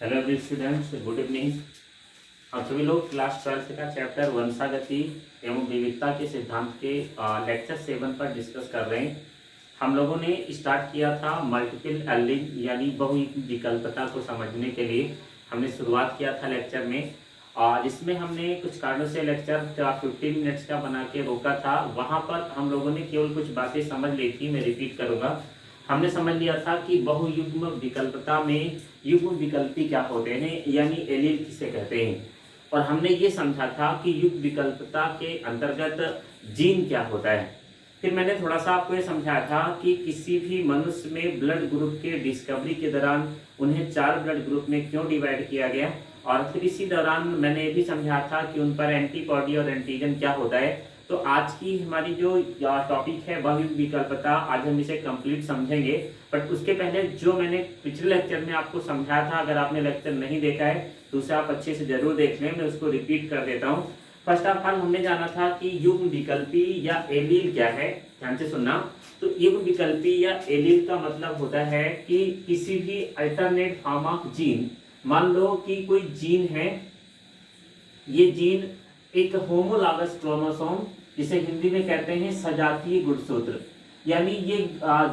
Hello every students, good evening. हम सभी लोग क्लास 12 का चैप्टर वंशागति एवं विविधता के सिद्धांत के लेक्चर 7 पर डिस्कस कर रहे हैं। हम लोगों ने स्टार्ट किया था मल्टीपल एलिंग यानी बहुविकल्पता को समझने के लिए हमने शुरुआत किया था लेक्चर में। और इसमें हमने कुछ कारणों से लेक्चर 15 मिनट्स का बना के रोका था। वहाँ पर हम लोगों ने केवल कुछ बातें समझ ली थी, मैं रिपीट करूँगा। हमने समझ लिया था कि बहुयुग्म विकल्पता में युग्म विकल्पी क्या होते हैं यानी एलील किसे कहते हैं। और हमने ये समझा था कि युग्म विकल्पता के अंतर्गत जीन क्या होता है। फिर मैंने थोड़ा सा आपको ये समझाया था कि किसी भी मनुष्य में ब्लड ग्रुप के डिस्कवरी के दौरान उन्हें 4 ब्लड ग्रुप में क्यों डिवाइड किया गया। और फिर इसी दौरान मैंने ये भी समझाया था कि उन पर एंटीबॉडी और एंटीजन क्या होता है। तो आज की हमारी जो टॉपिक है बहुयुग्म विकल्पता, आज हम इसे कंप्लीट समझेंगे। बट उसके पहले जो मैंने पिछले लेक्चर में आपको समझाया था, अगर आपने लेक्चर नहीं देखा है तो उसे आप अच्छे से जरूर देख लें। मैं उसको रिपीट कर देता हूँ। फर्स्ट ऑफ ऑल हमने जाना था कि युग्म विकल्पी या एलील क्या है। ध्यान से सुनना। तो युग्म विकल्पी या एलील का मतलब होता है कि किसी भी अल्टरनेट फॉर्म ऑफ जीन, मान लो कि कोई जीन है, ये जीन एक होमोलॉगस क्रोमोसोम, जिसे हिंदी में कहते हैं सजातीय गुणसूत्र, यानी ये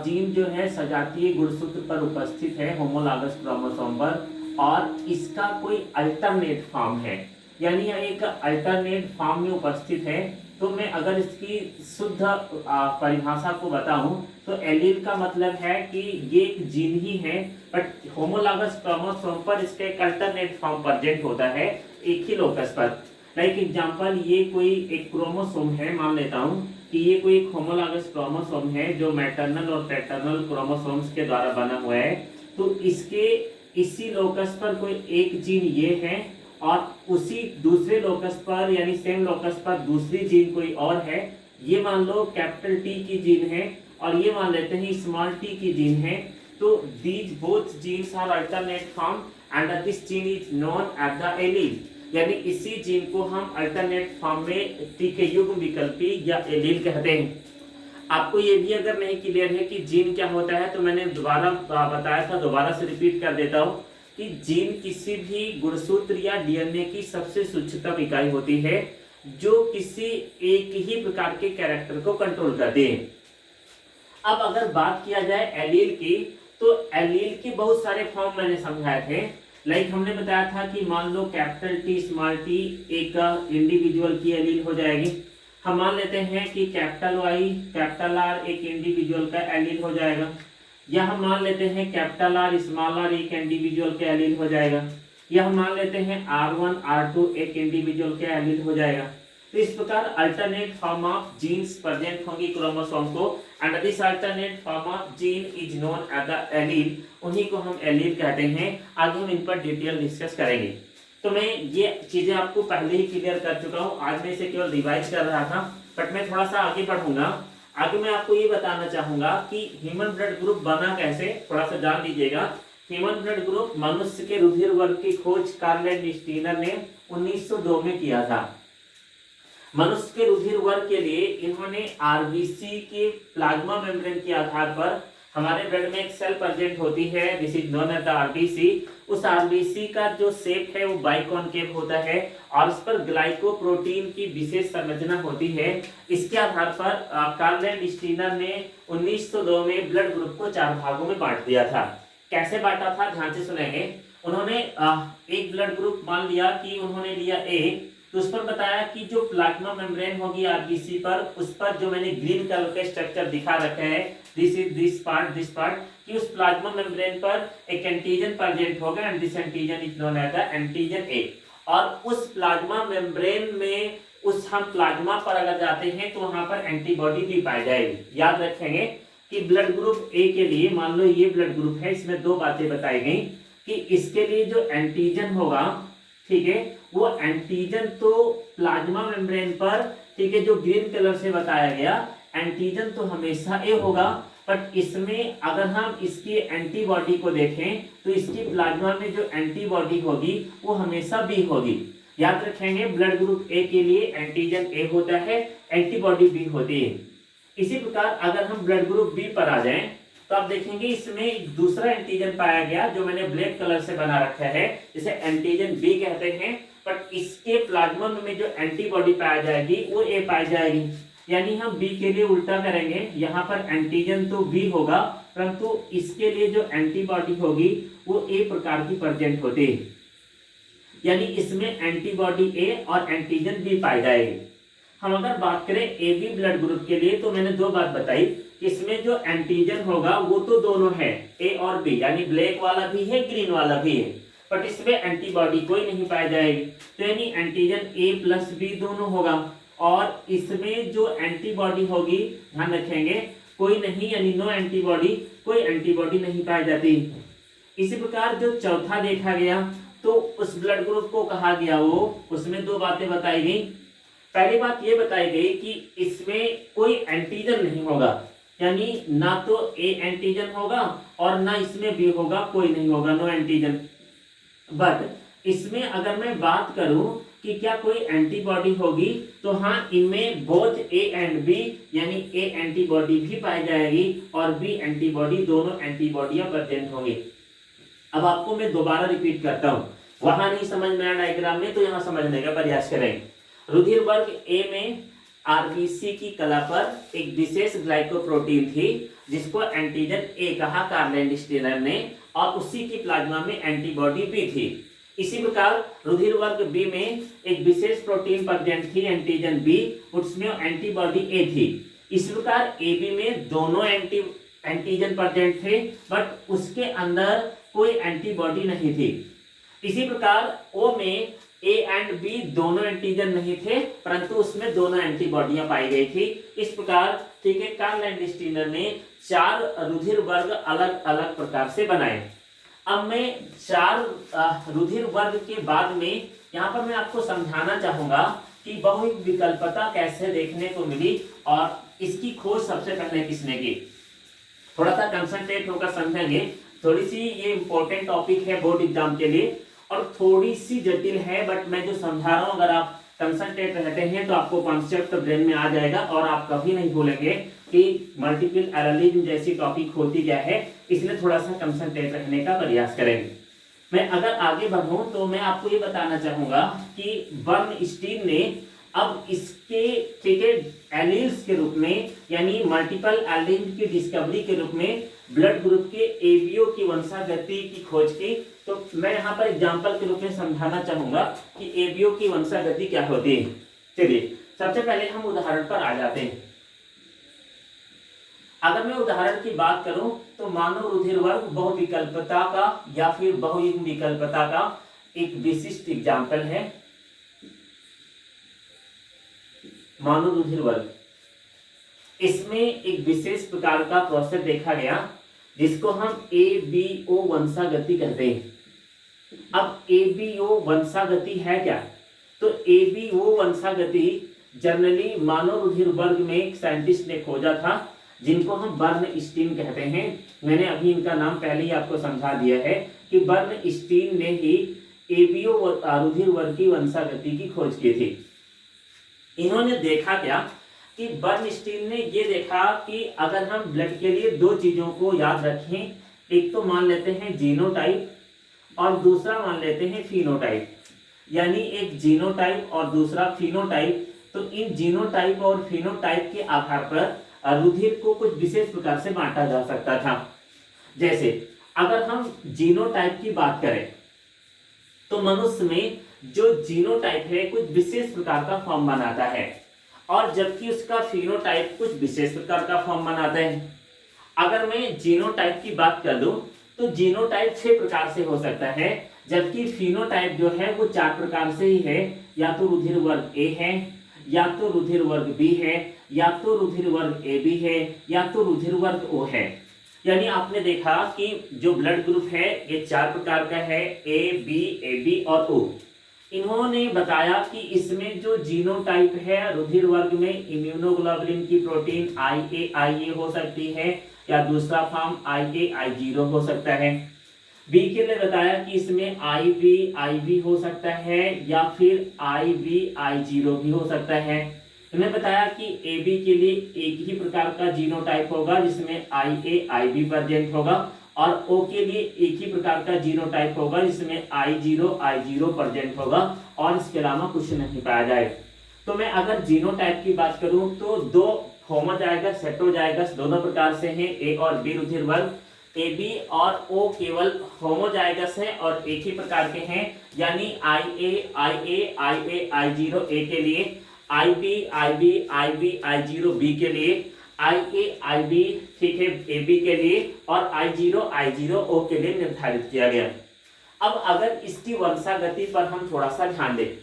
जीन जो है सजातीय गुणसूत्र पर उपस्थित है होमोलॉगस क्रोमोसोम पर, और इसका कोई अल्टरनेट फॉर्म है, यानी यह एक अल्टरनेट फॉर्म में उपस्थित है। तो मैं अगर इसकी शुद्ध परिभाषा को बताऊं तो एलील का मतलब है कि ये एक जीन ही है, बट होमोलॉगस क्रोमोसोम पर इसका एक अल्टरनेट फॉर्म प्रेजेंट होता है एक ही लोकस पर। लाइक एग्जांपल, ये कोई एक क्रोमोसोम है, मान लेता हूं कि ये कोई एक होमोलॉगस क्रोमोसोम है जो मैटरनल और पैटर्नल क्रोमोसोम्स के द्वारा बना हुआ है। तो इसके इसी लोकस पर कोई एक जीन ये है, और उसी दूसरे लोकस पर यानी सेम लोकस पर दूसरी जीन कोई और है। ये मान लो कैपिटल टी की जीन है, और ये मान लेते हैं स्मॉल टी की जीन है। तो these both genes are alternate form and this gene is known as the allele, यानी इसी जीन को हम अल्टरनेट फॉर्म में टी के युग्म विकल्पी या एलील कहते हैं। आपको ये भी अगर नहीं क्लियर है कि जीन क्या होता है तो मैंने दोबारा बताया था, दोबारा से रिपीट कर देता हूँ कि जीन किसी भी गुणसूत्र या डीएनए की सबसे सूक्ष्मतम इकाई होती है जो किसी एक ही प्रकार के कैरेक्टर को कंट्रोल करती है। अब अगर बात किया जाए एलील की, तो एलील के बहुत सारे फॉर्म मैंने समझाए थे। लाइक हमने बताया था कि मान लो कैपिटल टी स्मॉल टी एक इंडिविजुअल की एलील हो जाएगी। हम मान लेते हैं कि कैपिटल वाई कैपिटल आर एक इंडिविजुअल का एलील हो जाएगा, या हम मान लेते हैं कैपिटल आर स्मॉल आर एक इंडिविजुअल का एलील हो जाएगा, या हम मान लेते हैं R1 R2 एक इंडिविजुअल का एलील हो जाएगा। तो इस प्रकार alternate form of genes present होंगी क्रोमोसोम को, and this alternate form of gene is known as the allele, उन्हीं को हम एलील कहते हैं। आगे हम इन पर डिटेल डिस्कस करेंगे। तो मैं ये चीजें आपको पहले ही क्लियर कर चुका हूँ, आज मैं इसे केवल रिवाइज कर रहा था, बट मैं थोड़ा सा आगे बढ़ूंगा। आगे मैं आपको ये बताना चाहूंगा कि ह्यूमन ब्लड ग्रुप बना कैसे, थोड़ा सा जान लीजिएगा। ह्यूमन ब्लड ग्रुप मनुष्य के रुधिर वर्ग की खोज कार्ल लैंड ने 1902 में किया था। मनुष्य के रुधिर वर्ग के लिए इन्होंने आरबीसी के प्लाज्मा मेम्ब्रेन के आधार पर, हमारे ब्लड में एक सेल प्रेजेंट होती है, this is known as the RBC. उस आरबीसी का जो शेप है वो बाइकॉनकेव होता है, और उस पर ग्लाइकोप्रोटीन की विशेष संरचना होती है। इसके आधार पर कार्ल लैंड ने 1902 में ब्लड ग्रुप को 4 भागों में बांट दिया था। कैसे बांटा था, ध्यान से सुनेंगे। उन्होंने एक ब्लड ग्रुप मान लिया कि उन्होंने लिया ए, तो उस पर बताया कि जो प्लाज्मा मेम्ब्रेन होगी आरबीसी पर, उस पर जो मैंने ग्रीन कलर के स्ट्रक्चर दिखा रखे हैं, दिस इज दिस पार्ट, कि उस प्लाज्मा मेम्ब्रेन पर एक एंटीजन प्रेजेंट होगा, and this antigen is known as the antigen A. और उस प्लाज्मा मेम्ब्रेन में उस हम प्लाज्मा पर अगर जाते हैं तो वहां पर एंटीबॉडी भी पाई जाएगी। याद रखेंगे कि ब्लड ग्रुप ए के लिए, मान लो ये ब्लड ग्रुप है, इसमें 2 बातें बताई गई कि इसके लिए जो एंटीजन होगा, ठीक है, वो एंटीजन तो प्लाज्मा मेम्ब्रेन पर, ठीक है, जो ग्रीन कलर से बताया गया, एंटीजन तो हमेशा ए होगा, बट इसमें अगर हम इसकी एंटीबॉडी को देखें तो इसकी प्लाज्मा में जो एंटीबॉडी होगी वो हमेशा बी होगी। याद रखेंगे ब्लड ग्रुप ए के लिए एंटीजन ए होता है, एंटीबॉडी बी होती है। इसी प्रकार अगर हम ब्लड ग्रुप बी पर आ जाएं तो आप देखेंगे इसमें दूसरा एंटीजन पाया गया जो मैंने ब्लैक कलर से बना रखा है, इसे एंटीजन बी कहते हैं। बट इसके प्लाज्मा में जो एंटीबॉडी पाई जाएगी वो ए पाई जाएगी। यानी हम बी के लिए उल्टा करेंगे, यहाँ पर एंटीजन तो बी होगा परंतु इसके लिए जो एंटीबॉडी होगी वो ए प्रकार की प्रेजेंट होती है। यानी इसमें एंटीबॉडी ए और एंटीजन बी पाई जाएगी। हम अगर बात करें ए बी ब्लड ग्रुप के लिए तो मैंने दो बात बताई, इसमें जो एंटीजन होगा वो तो दोनों है, ए और बी, यानी ब्लैक वाला भी है ग्रीन वाला भी है, बट इसमें एंटीबॉडी कोई नहीं पाई जाएगी। तो यानी एंटीजन ए प्लस बी दोनों होगा और इसमें जो एंटीबॉडी होगी ध्यान रखेंगे कोई नहीं, यानी नो एंटीबॉडी, कोई एंटीबॉडी नहीं पाई जाती। इसी प्रकार जो चौथा देखा गया तो उस ब्लड ग्रुप को कहा गया वो, उसमें दो बातें बताई गई। पहली बात ये बताई गई कि इसमें कोई एंटीजन नहीं होगा, यानी ना तो ए एंटीजन होगा और ना इसमें बी होगा, कोई नहीं होगा, नो एंटीजन। बट इसमें अगर मैं बात करूं कि क्या कोई एंटीबॉडी होगी तो हाँ, इनमें बोथ ए एंड बी यानी ए एंटीबॉडी भी पाई जाएगी और बी एंटीबॉडी, दोनों एंटीबॉडियां प्रेजेंट होंगी। अब आपको मैं दोबारा रिपीट करता हूं, वहां नहीं समझ में आया डायग्राम में तो यहां समझने का प्रयास करेंगे। रुधिर वर्ग ए में आरबीसी की कला पर एक विशेष ग्लाइकोप्रोटीन थी जिसको एंटीजन ए कहा कार्लेंड स्टीनर ने, और उसी की प्लाज्मा में एंटीबॉडी बी थी। इसी प्रकार रुधिर वर्ग बी में एक विशेष प्रोटीन प्रेजेंट थी एंटीजन बी, उसमें एंटीबॉडी ए थी। इस प्रकार ए बी में दोनों एंटीजन प्रेजेंट थे बट उसके अंदर कोई एंटीबॉडी नहीं थी। इसी प्रकार ओ में ए एंड बी दोनों एंटीजन नहीं थे परंतु उसमें दोनों एंटीबॉडियां पाई गई थी। इस प्रकार ठीक है, कार्लेंड स्टीनर ने 4 रुधिर वर्ग अलग अलग प्रकार से बनाए। अब मैं 4 रुधिर वर्ग के बाद में यहाँ पर मैं आपको समझाना चाहूंगा कि बहुविध विकल्पता कैसे देखने को मिली और इसकी खोज सबसे पहले किसने की। थोड़ा सा कंसंट्रेट होकर समझेंगे, थोड़ी सी ये इंपॉर्टेंट टॉपिक है बोर्ड एग्जाम के लिए और थोड़ी सी जटिल है, बट मैं जो समझा रहा हूँ अगर आप कंसंट्रेट रहते हैं तो आपको कॉन्सेप्ट ब्रेन में आ जाएगा और आप कभी नहीं भूलेंगे कि मल्टीपल एनालिसिस जैसी टॉपिक होती क्या है, इसलिए थोड़ा सा कंसंट्रेट रखने का प्रयास करेंगे। मैं अगर आगे बढ़ूं तो मैं आपको ये बताना चाहूंगा कि बर्नस्टीन ने अब इसके ठीक है एलील्स के रूप में यानी मल्टीपल एलील की डिस्कवरी के रूप में ब्लड ग्रुप के एबीओ की वंशागति की खोज की। तो मैं यहाँ पर एग्जांपल के रूप में समझाना चाहूंगा कि एबीओ की वंशागति क्या होती है। चलिए सबसे पहले हम उदाहरण पर आ जाते हैं। अगर मैं उदाहरण की बात करूं तो मानव रुधिर वर्ग बहुविकल्पता का या फिर बहुयुग्म विकल्पता का एक विशिष्ट एग्जाम्पल है। मानव रुधिर वर्ग, इसमें एक विशेष प्रकार का प्रोसेस देखा गया जिसको हम एबीओ वंशागति कहते हैं। अब एबीओ वंशागति है क्या? तो एबीओ वंशागति जनरली मानव रुधिर वर्ग में एक साइंटिस्ट ने खोजा था जिनको हम बर्नस्टीन कहते हैं। मैंने अभी इनका नाम पहले ही आपको समझा दिया है कि बर्नस्टीन ने ही एबीओ रुधिर वर्ग की वंशागति की खोज की थी। इन्होंने देखा क्या कि बर्नस्टीन ने ये देखा कि अगर हम ब्लड के लिए दो चीजों को याद रखें, एक तो मान लेते हैं जीनोटाइप और दूसरा मान लेते हैं फिनोटाइप, यानी एक जीनोटाइप और दूसरा फिनोटाइप। तो इन जीनोटाइप और फिनोटाइप के आधार पर रुधिर को कुछ विशेष प्रकार से बांटा जा सकता था। जैसे अगर हम जीनोटाइप की बात करें तो मनुष्य में जो जीनोटाइप है कुछ विशेष प्रकार का फॉर्म बनाता है और जबकि उसका फिनोटाइप कुछ विशेष प्रकार का फॉर्म बनाता है। अगर मैं जीनोटाइप की बात कर दूं तो जीनोटाइप 6 प्रकार से हो सकता है जबकि फिनोटाइप जो है वो 4 प्रकार से ही है। या तो रुधिर वर्ग ए है, या तो रुधिर वर्ग बी है, या तो रुधिर वर्ग ए बी है, या तो रुधिर वर्ग ओ है। यानी आपने देखा कि जो ब्लड ग्रुप है ये 4 प्रकार का है, ए बी और ओ। इन्होंने बताया कि इसमें जो जीनोटाइप है रुधिर वर्ग में इम्यूनोग्लोबुलिन की प्रोटीन IA हो सकती है या दूसरा फॉर्म IA-I0 हो सकता है। बी के लिए बताया कि इसमें IB हो सकता है या फिर IB-I0 भी हो सकता है। मैंने बताया कि ए बी के लिए एक ही प्रकार का जीनोटाइप होगा जिसमें आई ए आई बी प्रेजेंट होगा, और ओ के लिए एक ही प्रकार का जीनोटाइप होगा जिसमें आई जीरो प्रेजेंट होगा, और इसके अलावा कुछ नहीं पाया जाए। तो मैं अगर जीनोटाइप की बात करूं तो दो होमोजाइगस हेटेरोजाइगस दोनों प्रकार से हैं, ए और बी रुधिर वर्ग। ए बी और ओ केवल होमोजाइगस है और एक ही प्रकार के हैं, यानी आई जीरो ए के लिए, आई बी जीरो बी के लिए, आई बी ठीक है ए बी के लिए, और आई जीरो ओ के लिए निर्धारित किया गया। अब अगर इसकी वंशागति पर हम थोड़ा सा ध्यान दें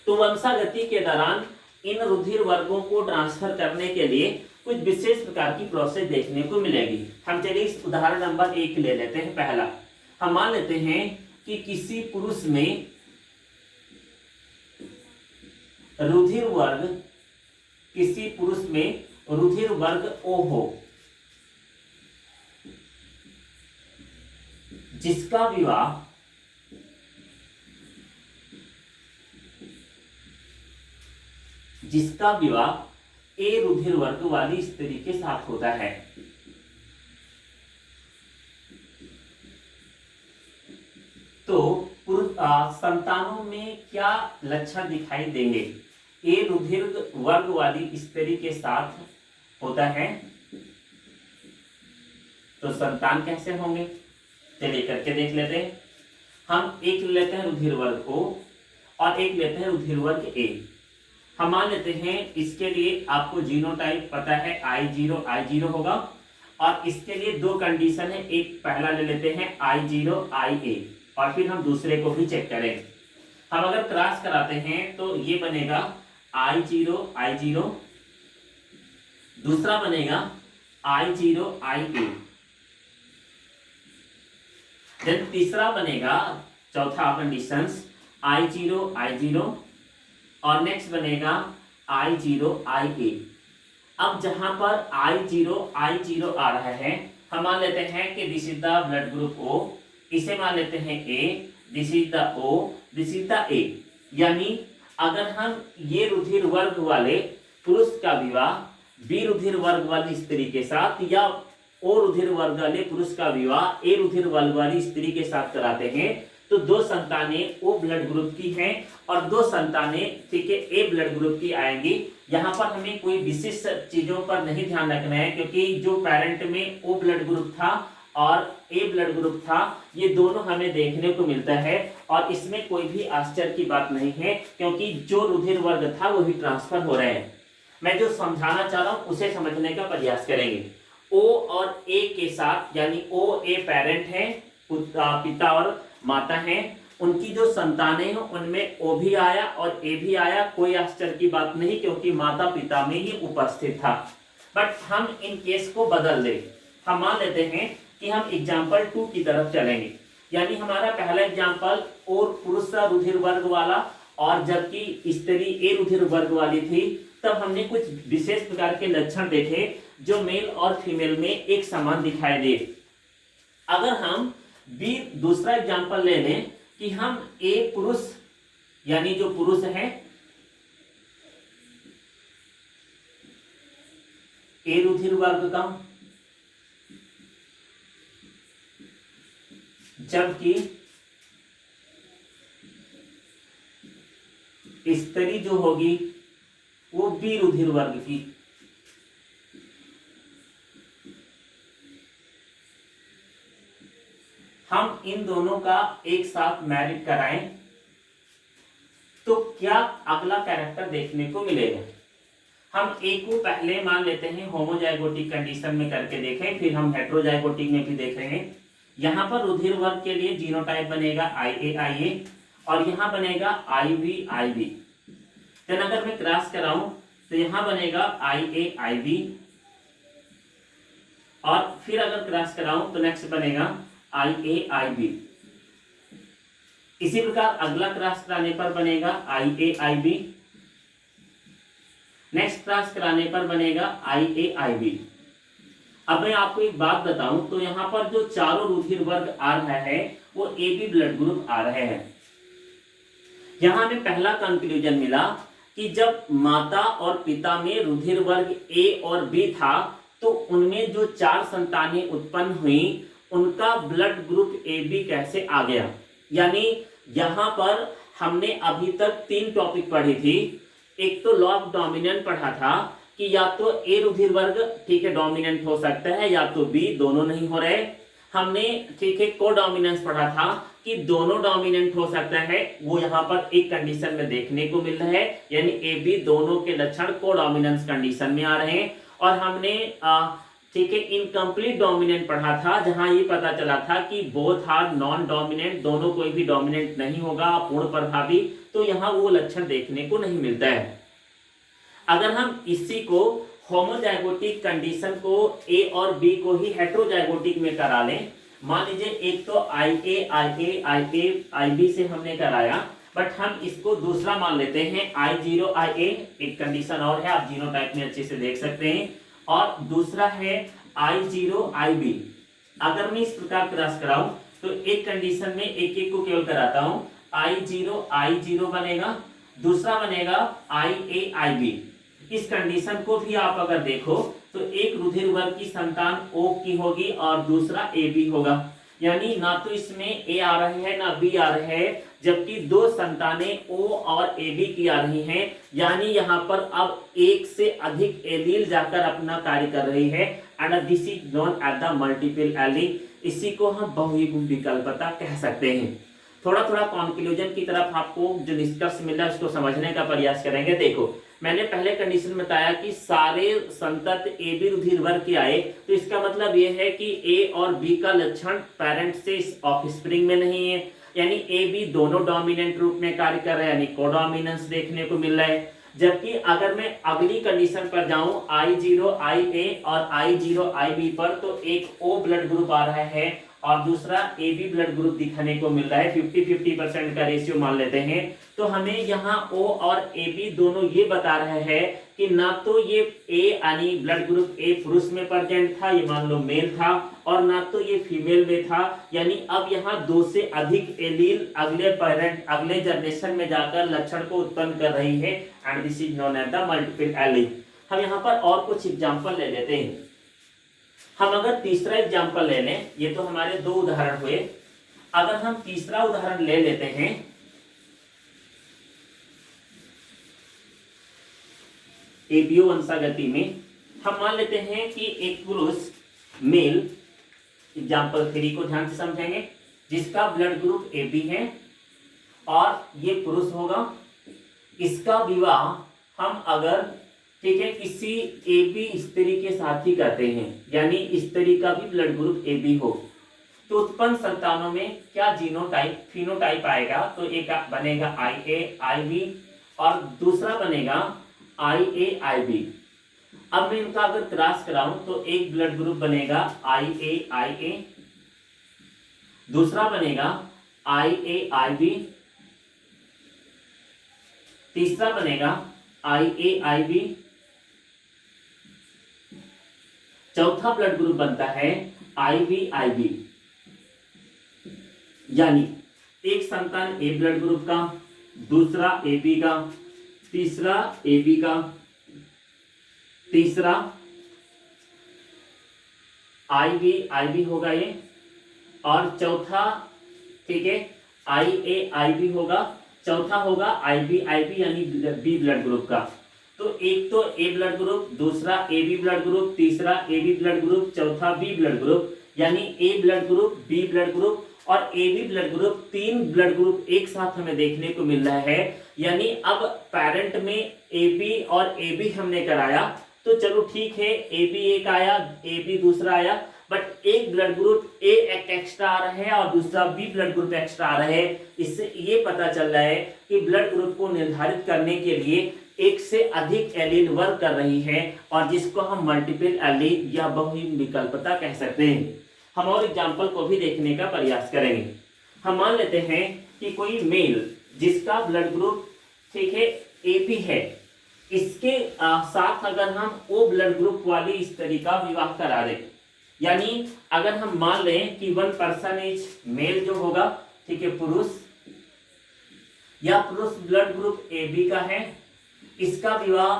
तो वंशागति के दौरान इन रुधिर वर्गों को ट्रांसफर करने के लिए कुछ विशेष प्रकार की प्रोसेस देखने को मिलेगी। हम चलिए इस उदाहरण नंबर 1 ले लेते हैं। पहला हम मान लेते हैं कि किसी पुरुष में रुधिर वर्ग, किसी पुरुष में रुधिर वर्ग ओ हो, जिसका विवाह ए रुधिर वर्ग वाली स्त्री के साथ होता है। तो संतानों में क्या लक्षण दिखाई देंगे? ए रुधिर वर्ग वाली स्त्री के साथ होता है तो संतान कैसे होंगे, चलिए करके देख लेते हैं। हम एक लेते हैं रुधिर वर्ग ओ और एक लेते हैं रुधिर वर्ग ए। हम मान लेते हैं इसके लिए आपको जीनोटाइप पता है, आई जीरो होगा, और इसके लिए दो कंडीशन है, एक पहला ले लेते हैं आई ए, और फिर हम दूसरे को भी चेक करें। हम अगर क्रॉस कराते हैं तो ये बनेगा आई जीरो, दूसरा बनेगा आई ए, देन तीसरा बनेगा, चौथा कंडीशन आई जीरो, और नेक्स्ट बनेगा आई ए। अब जहां पर आई जीरो आ रहा है, हम मान लेते हैं कि this is the blood group O, इसे मान लेते हैं A, this is the O, this is the A. यानी अगर हम ये रुधिर वर्ग वाले पुरुष का विवाह बी रुधिर वर्ग वाली स्त्री के साथ, या ओ रुधिर वर्ग वाले पुरुष का विवाह ए रुधिर वर्ग वाली स्त्री के साथ कराते हैं, तो दो संतानें ओ ब्लड ग्रुप की हैं और दो संतानें ठीक है ए ब्लड ग्रुप की आएंगी। यहाँ पर हमें कोई विशिष्ट चीजों पर नहीं ध्यान रखना है, क्योंकि जो पेरेंट में ओ ब्लड ग्रुप था और ए ब्लड ग्रुप था, ये दोनों हमें देखने को मिलता है, और इसमें कोई भी आश्चर्य की बात नहीं है, क्योंकि जो रुधिर वर्ग था वही ट्रांसफर हो रहे हैं। मैं जो समझाना चाह रहा हूँ उसे समझने का प्रयास करेंगे। ओ और ए के साथ, यानी ओ ए पेरेंट है, पिता और माता हैं, उनकी जो संतानें हैं उनमें ओ भी आया और ए भी आया, कोई आश्चर्य की बात नहीं, क्योंकि माता पिता में ही उपस्थित था। बट हम इन केस को बदल दें। हम मान लेते हैं कि हम एग्जाम्पल 2 की तरफ चलेंगे, यानी हमारा पहला एग्जाम्पल और पुरुष रुधिर वर्ग वाला, और जबकि स्त्री ए रुधिर वर्ग वाली थी, तब हमने कुछ विशेष प्रकार के लक्षण देखे जो मेल और फीमेल में एक समान दिखाई दे। अगर हम बी दूसरा एग्जाम्पल ले लें कि हम ए पुरुष, यानी जो पुरुष है ए रुधिर वर्ग का, जबकि स्त्री जो होगी वो बी रुधिर वर्ग की। हम इन दोनों का एक साथ मैरिज कराएं तो क्या अगला कैरेक्टर देखने को मिलेगा? हम ए को पहले मान लेते हैं होमोजाइगोटिक कंडीशन में करके देखें, फिर हम हेटेरोजाइगोटिक में भी देख रहे हैं। यहाँ पर रुधिर वर्ग के लिए जीनोटाइप बनेगा आई ए, और यहाँ बनेगा आई बी। देन अगर मैं क्रॉस कराऊं तो यहाँ बनेगा आई बी, और फिर अगर क्रॉस कराऊं तो नेक्स्ट बनेगा आई बी। इसी प्रकार अगला क्रॉस कराने पर बनेगा आई बी, नेक्स्ट क्रॉस कराने पर बनेगा आई बी। अब मैं आपको एक बात बताऊं तो यहाँ पर जो चारों रुधिर वर्ग आ रहा है वो ए बी ब्लड ग्रुप आ रहे हैं। यहाँ हमें पहला कंक्लूजन मिला कि जब माता और पिता में रुधिर वर्ग ए और बी था तो उनमें जो 4 संतानें उत्पन्न हुई उनका ब्लड ग्रुप ए बी कैसे आ गया। यानी यहां पर हमने अभी तक 3 टॉपिक पढ़ी थी। एक तो लॉ ऑफ डोमिनेंट पढ़ा था कि या तो ए रुधिर वर्ग ठीक है डोमिनेंट हो सकता है या तो बी, दोनों नहीं हो रहे। हमने ठीक है कोडोमिनेंस पढ़ा था कि दोनों डोमिनेंट हो सकता है, वो यहाँ पर एक कंडीशन में देखने को मिल रहा है, यानी ए बी दोनों के लक्षण कोडोमिनेंस कंडीशन में आ रहे हैं। और हमने ठीक है इनकम्प्लीट डोमिनेंट पढ़ा था जहां ये पता चला था कि बोथ आर नॉन डोमिनेंट, दोनों कोई भी डोमिनेंट नहीं होगा पूर्ण प्रभावी, तो यहाँ वो लक्षण देखने को नहीं मिलता है। अगर हम इसी को होमोजाइगोटिक कंडीशन को ए और बी को ही हेट्रोजाइगोटिक में करा लें, मान लीजिए एक तो आई बी से हमने कराया, बट हम इसको दूसरा मान लेते हैं I0 IA, एक कंडीशन और है, आप जीनोटाइप में अच्छे से देख सकते हैं, और दूसरा है I0 IB। अगर मैं इस प्रकार क्रॉस कराऊं तो एक कंडीशन में एक एक को केवल कराता हूं, I0 बनेगा, दूसरा बनेगा IA IB। इस कंडीशन को भी आप अगर देखो तो एक रुधिर वर्ग की संतान O की होगी और दूसरा AB होगा, यानी ना तो इसमें A आ रहे हैं ना B आ रहे हैं, जबकि 2 संतानें O और AB की आ रही हैं, यानी यहाँ पर अब एक से अधिक एलील जाकर अपना कार्य कर रही है, and this is known as the multiple allele. इसी को हम बहुयुग्म विकल्पता कह सकते हैं। थोड़ा थोड़ा कंक्लूजन की तरफ आपको जो निष्कर्ष मिला उसको समझने का प्रयास करेंगे। देखो मैंने पहले कंडीशन में बताया कि सारे संतत ए बी रुधिर वर्ग के आए, तो इसका मतलब यह है कि ए और बी का लक्षण पेरेंट से ऑफस्प्रिंग में नहीं है, यानी ए बी दोनों डोमिनेंट रूप में कार्य कर रहे हैं, यानी कोडोमिनेंस देखने को मिल रहा है। जबकि अगर मैं अगली कंडीशन पर जाऊं I0 IA और I0 IB पर, तो एक O ब्लड ग्रुप आ रहा है और दूसरा AB ब्लड ग्रुप दिखाने को मिल रहा है, 50-50% का रेशियो मान लेते हैं। तो हमें यहाँ O और AB दोनों ये बता रहे हैं कि ना तो ये A यानी ब्लड ग्रुप A पुरुष में प्रेजेंट था, ये मान लो मेल था, और ना तो ये फीमेल में था, यानी अब यहाँ 2 से अधिक एलील अगले पेरेंट अगले जनरेशन में जाकर लक्षण को उत्पन्न कर रही है, and this is known as the multiple allele. हम यहाँ पर और कुछ एग्जाम्पल ले लेते हैं। हम अगर तीसरा एग्जाम्पल ले लें, ये तो हमारे 2 उदाहरण हुए, अगर हम तीसरा उदाहरण ले लेते हैं, एबीओ वंशागति में हम मान लेते हैं कि एक पुरुष मेल, एग्जाम्पल 3 को ध्यान से समझेंगे, जिसका ब्लड ग्रुप AB है और ये पुरुष होगा, इसका विवाह हम अगर ठीक है किसी AB स्त्री के साथ ही करते हैं, यानी स्त्री का भी ब्लड ग्रुप AB हो, तो उत्पन्न संतानों में क्या जीनोटाइप फिनोटाइप आएगा, तो एक बनेगा IA IB और दूसरा बनेगा IA IB। अब मैं इनका अगर क्रॉस कराऊं तो एक ब्लड ग्रुप बनेगा IA IA, दूसरा बनेगा IA IB, तीसरा बनेगा IA IB, चौथा ब्लड ग्रुप बनता है IB IB। यानी एक संतान A ब्लड ग्रुप का, दूसरा AB का, तीसरा AB का, तीसरा IB IB होगा ये, और चौथा ठीक है IA IB होगा, चौथा होगा IB IB यानी B ब्लड ग्रुप का। तो एक तो A ब्लड ग्रुप, दूसरा AB ब्लड ग्रुप, तीसरा AB ब्लड ग्रुप, चौथा B ब्लड ग्रुप, यानी A blood group, B blood group और AB blood group, 3 blood group एक साथ हमें देखने को मिल रहा है। यानी अब पेरेंट में AB और AB हमने कराया, तो चलो ठीक है AB एक आया, AB दूसरा आया, बट एक ब्लड ग्रुप A एक एक्स्ट्रा आ रहा है और दूसरा B ब्लड ग्रुप एक्स्ट्रा आ रहा है। इससे ये पता चल रहा है कि ब्लड ग्रुप को निर्धारित करने के लिए एक से अधिक एलील वर्क कर रही है, और जिसको हम मल्टीपल एलील या बहुयुग्म विकल्पता कह सकते हैं। हम और एग्जाम्पल को भी देखने का प्रयास करेंगे। हम मान लेते हैं कि कोई मेल जिसका ब्लड ग्रुप ठीक है AB है, इसके साथ अगर हम O ब्लड ग्रुप वाली स्त्री का विवाह करा दें, यानी अगर हम मान लें कि 1 पर्सन इज मेल जो होगा ठीक है पुरुष, या पुरुष ब्लड ग्रुप AB का है इसका विवाह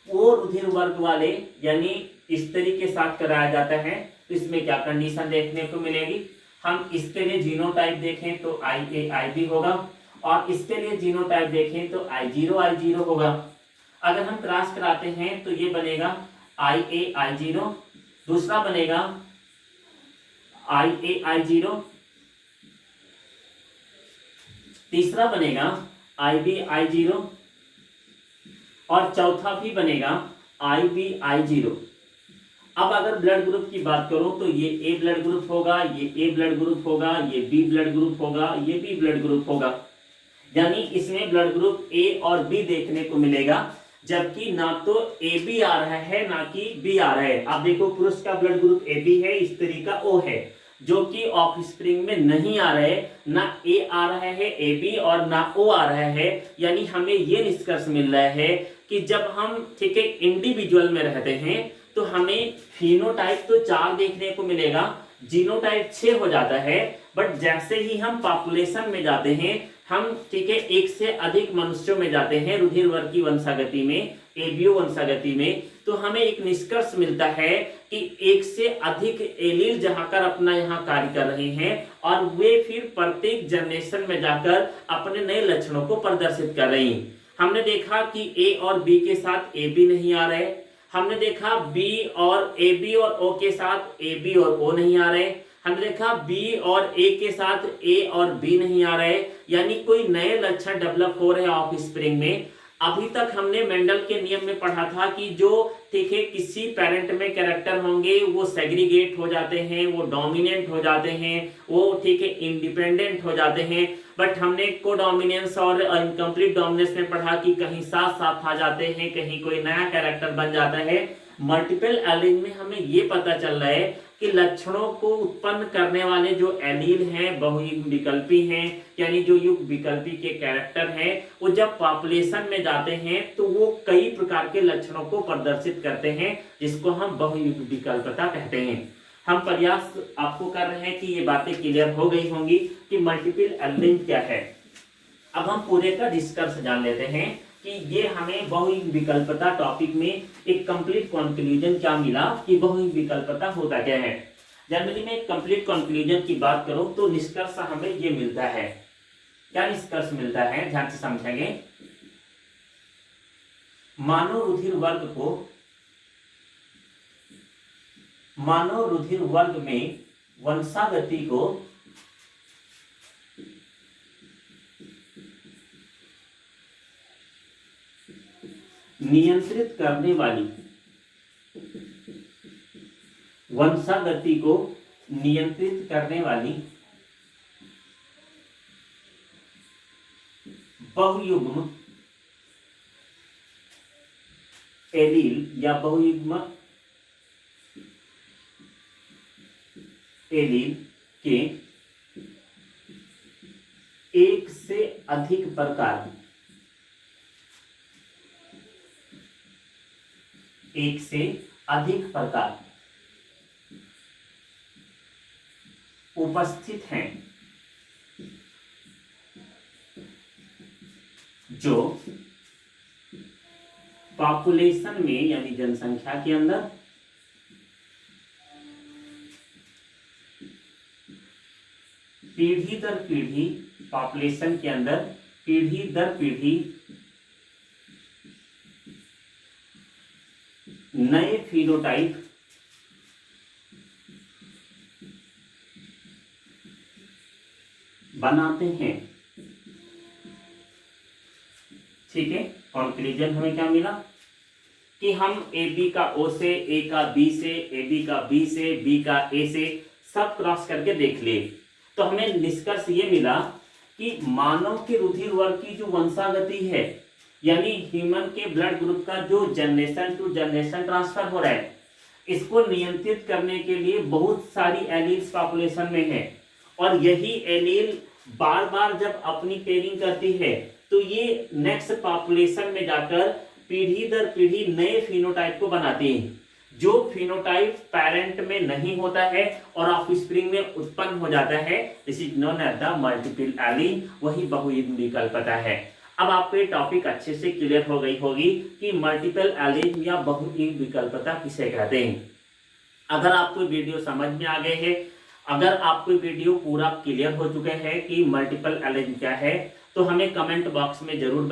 वो रुधिर वर्ग वाले यानी स्त्री के साथ कराया जाता है। तो इसमें क्या कंडीशन देखने को मिलेगी, हम इसके लिए जीनोटाइप देखें तो IA IB होगा और इसके लिए जीनोटाइप देखें तो I0 I0 होगा। अगर हम क्रॉस कराते हैं तो ये बनेगा IA I0, दूसरा बनेगा IA I0, तीसरा बनेगा IB I0 और चौथा भी बनेगा IB I0। अब अगर ब्लड ग्रुप की बात करूं तो ये A ब्लड ग्रुप होगा, ये A ब्लड ग्रुप होगा, ये B ब्लड ग्रुप होगा, ये B ब्लड ग्रुप होगा। यानी इसमें ब्लड ग्रुप A और B देखने को मिलेगा, जबकि ना तो AB आ रहा है ना कि B आ रहा है। आप देखो पुरुष का ब्लड ग्रुप AB है, स्त्री का O है, जो कि ऑफस्प्रिंग में नहीं आ रहा है, ना A आ रहा है AB और ना O आ रहा है। यानी हमें ये निष्कर्ष मिल रहा है कि जब हम ठीक है इंडिविजुअल में रहते हैं तो हमें फिनोटाइप तो 4 देखने को मिलेगा, जीनोटाइप 6 हो जाता है। बट जैसे ही हम पॉपुलेशन में जाते हैं, हम ठीक है एक से अधिक मनुष्यों में जाते हैं रुधिर वर्ग की वंशागति में, एबीओ वंशागति में, तो हमें एक निष्कर्ष मिलता है कि एक से अधिक एलील जाकर अपना यहाँ कार्य कर रहे हैं और वे फिर प्रत्येक जनरेशन में जाकर अपने नए लक्षणों को प्रदर्शित कर रही हैं। हमने देखा कि ए और बी के साथ ए बी नहीं आ रहे, हमने देखा बी और ए बी और ओ के साथ ए बी और ओ नहीं आ रहे, हमने देखा बी और ए के साथ ए और बी नहीं आ रहे, यानी कोई नए लक्षण डेवलप हो रहे हैं ऑफस्प्रिंग में। अभी तक हमने मेंडल के नियम में पढ़ा था कि जो ठीक है किसी पेरेंट में कैरेक्टर होंगे वो सेग्रीगेट हो जाते हैं, वो डोमिनेंट हो जाते हैं, वो ठीक है इंडिपेंडेंट हो जाते हैं। बट हमने कोडोमिनेंस और इनकम्प्लीट डोमिनेंस में पढ़ा कि कहीं साथ साथ आ जाते हैं, कहीं कोई नया कैरेक्टर बन जाता है। मल्टीपल एलील में हमें ये पता चल रहा है कि लक्षणों को उत्पन्न करने वाले जो एलील हैं बहुयुग्म विकल्पी हैं, यानी जो युग्म विकल्पी के कैरेक्टर हैं, वो जब पॉपुलेशन में जाते हैं तो वो कई प्रकार के लक्षणों को प्रदर्शित करते हैं, जिसको हम बहुयुग्म विकल्पता कहते हैं। हम प्रयास आपको कर रहे हैं कि ये बातें क्लियर हो गई होंगी कि मल्टीपल एलील क्या है। अब हम पूरे का डिस्कस जान लेते हैं कि ये हमें बहुयुग्म विकल्पता टॉपिक में एक कंप्लीट कंक्लूजन क्या मिला कि बहुयुग्म विकल्पता होता क्या है। जनरली में कंप्लीट कंक्लूजन की बात करूं तो निष्कर्ष हमें ये मिलता है। क्या निष्कर्ष मिलता है, ध्यान से समझेंगे। मानव रुधिर वर्ग में वंशागति को नियंत्रित करने वाली बहुयुग्म एलील या बहुयुग्म एलील के एक से अधिक प्रकार उपस्थित हैं, जो पॉपुलेशन में यानी जनसंख्या के अंदर पीढ़ी दर पीढ़ी, पॉपुलेशन के अंदर पीढ़ी दर पीढ़ी नए फिनोटाइप बनाते हैं। ठीक है, कंक्लूजन हमें क्या मिला कि हम ए बी का ओ से, ए का बी से, ए बी का बी से, बी का ए से सब क्रॉस करके देख लिए तो हमें निष्कर्ष ये मिला कि मानव के रुधिर वर्ग की जो वंशागति है, यानी ह्यूमन के ब्लड ग्रुप का जो जनरेशन टू जनरेशन ट्रांसफर हो रहा है, इसको नियंत्रित करने के लिए बहुत सारी एलील्स पॉपुलेशन में है और यही एलील बार बार जब अपनी पेयरिंग करती है तो ये नेक्स्ट पॉपुलेशन में जाकर पीढ़ी दर पीढ़ी नए फिनोटाइप को बनाती है। जो फिनोटाइप पेरेंट में नहीं होता है और ऑफस्प्रिंग में उत्पन्न हो जाता है, this is known as the multiple allele, वही बहुयुग्म विकल्पता है। अब आपको ये टॉपिक अच्छे से क्लियर हो गई होगी कि मल्टीपल एलिज्म या बहुइक विकल्पता किसे कहते हैं। अगर आपको वीडियो समझ में आ गए है, अगर आपको वीडियो पूरा क्लियर हो चुके हैं कि मल्टीपल एलिज्म क्या है, तो हमें कमेंट बॉक्स में जरूर